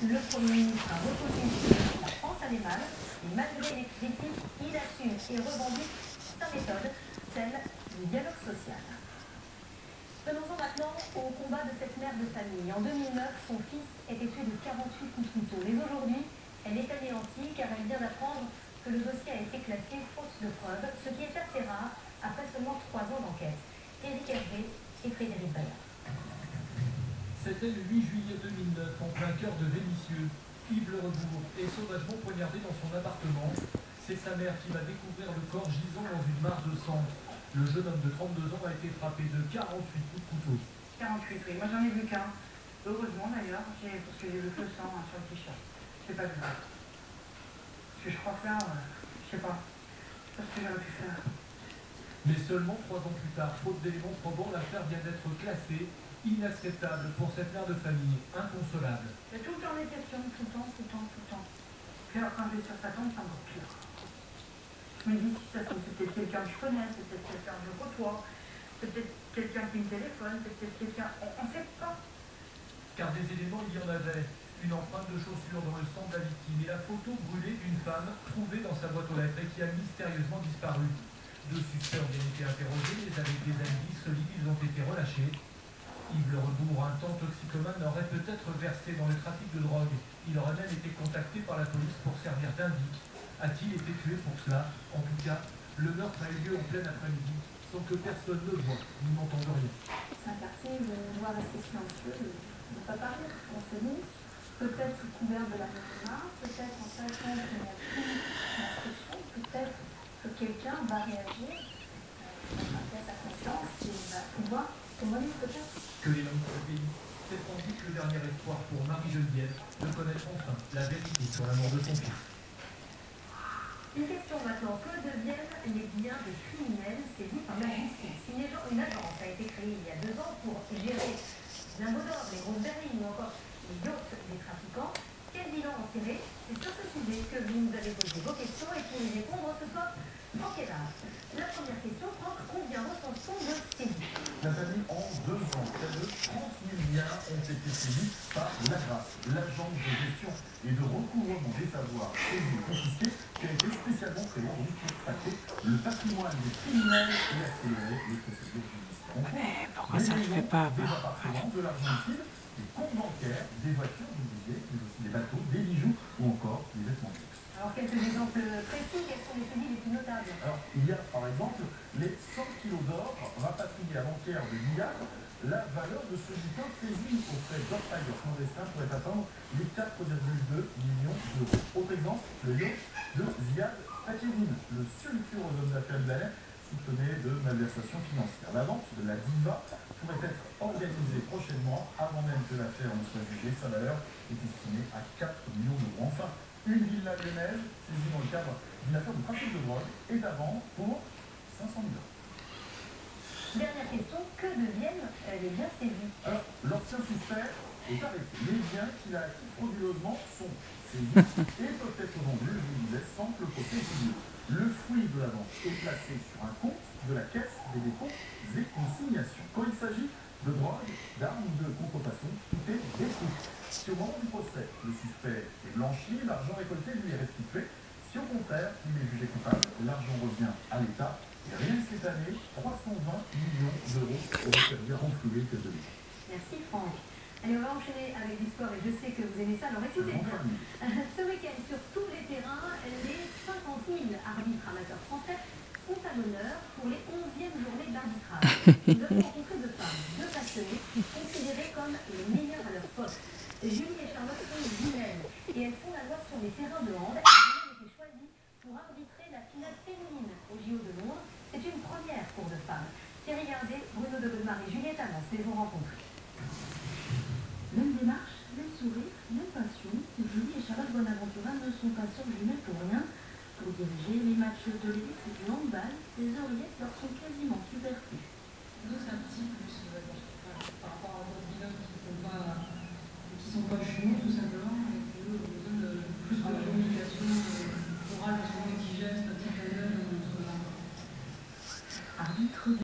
Le Premier ministre a reconnu que la France allait mal, et malgré les critiques, il assume et revendique sa méthode, celle du dialogue social. Venons-en maintenant au combat de cette mère de famille. En 2009, son fils était tué de 48 coups de couteau. Mais aujourd'hui, elle est anéantie car elle vient d'apprendre que le dossier a été classé faute de preuves, ce qui est assez rare après seulement 3 ans d'enquête. Éric Hervé et Frédéric Bayard. C'était le 8 juillet 2009, en plein cœur de Vénissieux. Yves Le Rebourg est sauvagement poignardé dans son appartement. C'est sa mère qui va découvrir le corps gisant dans une mare de sang. Le jeune homme de 32 ans a été frappé de 48 coups de couteau. 48, oui. Moi, j'en ai vu qu'un. Heureusement, d'ailleurs, parce que j'ai vu que le sang sur le t-shirt. C'est pas grave. Parce que je crois que là, je sais pas. Je sais pas ce que j'aurais pu faire. Mais seulement 3 ans plus tard, faute d'éléments probants, l'affaire vient d'être classée. Inacceptable pour cette mère de famille, inconsolable. Il y a tout le temps des questions, tout le temps. Puis alors, quand je vais sur sa tombe, c'est encore pire. Je me dis, si ça se trouve, c'est peut-être quelqu'un que je connais, c'est peut-être quelqu'un que je côtoie, c'est peut-être quelqu'un qui me téléphone, c'est peut-être quelqu'un... On ne sait pas. Car des éléments, il y en avait. Une empreinte de chaussure dans le sang de la victime et la photo brûlée d'une femme trouvée dans sa boîte aux lettres et qui a mystérieusement disparu. 2 suspects ont bien été interrogés, mais avec des indices solides, ils ont été relâchés. Yves Le Rebourg, un temps toxicomane, aurait peut-être versé dans le trafic de drogue. Il aurait même été contacté par la police pour servir d'indic. A-t-il été tué pour cela? En tout cas, le meurtre a eu lieu en plein après-midi, sans que personne ne voit ni n'entende rien. C'est un quartier où on doit rester silencieux, ne pas parler, on se dit, peut-être sous couvert de la mémoire, peut-être en sachant qu'il n'y a plus d'instruction, peut-être que quelqu'un va réagir, après sa conscience, et va pouvoir témoigner peut-être. Que les langues se pays, c'est sans doute le dernier espoir pour Marie-Geneviève de connaître enfin la vérité sur la mort de son fils. Une question maintenant, que deviennent les biens des criminels saisis par la justice? Une agence a été créée il y a 2 ans pour gérer les lingots d'or, les grosses berlines ou encore les yachts des trafiquants. Quel bilan en tirer? C'est sur ce sujet que vous nous avez posé vos questions et pour y répondre ce soir, Franck Hénard. La première question, Franck, combien recense-t-on de saisis? La famille, en 2 ans, près de 30 000 biens ont été saisis par l'AGRAS, l'agence de gestion et de recouvrement des savoirs saisis et confisqués, qui a été spécialement créée pour traquer le patrimoine des criminels et accélérer les procédures judiciaires. Mais pourquoi ça ne le fait pas? Des appartements, de l'argent liquide, des comptes bancaires, des voitures, des billets, mais aussi des bateaux, des bijoux ou encore des vêtements de luxe. Alors, quelques exemples précis, quels sont les saisis les plus notables? Alors, il y a par exemple les 100 kilos d'or rapatriés avant-hier de Guyane. La valeur de ce butin saisi auprès d'orpailleurs clandestins pourrait atteindre les 4,2 millions d'euros. Autre exemple, le yacht de Ziad Fakhedine, le sulfureux homme d'affaires libanais soupçonné de malversation financière. La vente de la Diva pourrait être organisée prochainement avant même que l'affaire ne soit jugée. Sa valeur est estimée à 4 millions d'euros. Enfin, une villa lyonnaise saisie dans le cadre d'une affaire de trafic de drogue est à vendre pour 500 000 euros. Dernière question, que deviennent les biens saisis? Alors, l'ancien suspect est arrêté. Les biens qu'il a acquis frauduleusement sont saisis et peuvent être vendus, je vous disais, sans que le procès ait lieu. Le fruit de la vente est placé sur un compte de la Caisse des dépôts et consignations. Quand il s'agit de drogue, d'armes ou de contrefaçon, tout est détruit. Si au moment du procès, le suspect est blanchi, l'argent récolté lui est restitué. Si au contraire, il est jugé coupable, l'argent revient à l'État. Et rien que cette année, 320 millions d'euros auraient servi à renflouer que de lui. Merci Franck. Allez, on va enchaîner avec du sport et je sais que vous aimez ça, alors écoutez bien. Ce week-end, sur tous les terrains, les 50 000 arbitres amateurs français sont à l'honneur pour les 11e journées d'arbitrage. Nous avons rencontré 2 femmes, 2 passionnés, considérées comme les meilleures à leur poste. Julie et Charlotte sont jumelles et elles font la loi sur les terrains de hand. Elles ont été choisies pour arbitrer la finale féminine au JO de Londres. C'est une première pour 2 femmes. Thierry Gardet, Bruno de Godemar et Juliette Amas les ont rencontrées. Même démarche, même sourire, même passion. Julie et Charlotte Bonaventura ne sont pas seules jumelles pour rien. Pour diriger les matchs de l'élite du handball, les oreillettes leur sont quasiment superflues. Nous, c'est un petit plus, par rapport à d'autres binômes qui sont pas jumeaux, tout simplement, et que nous, on besoin de plus de communication orale, parce qu'on est qui geste, à titre de sur la... Arbitre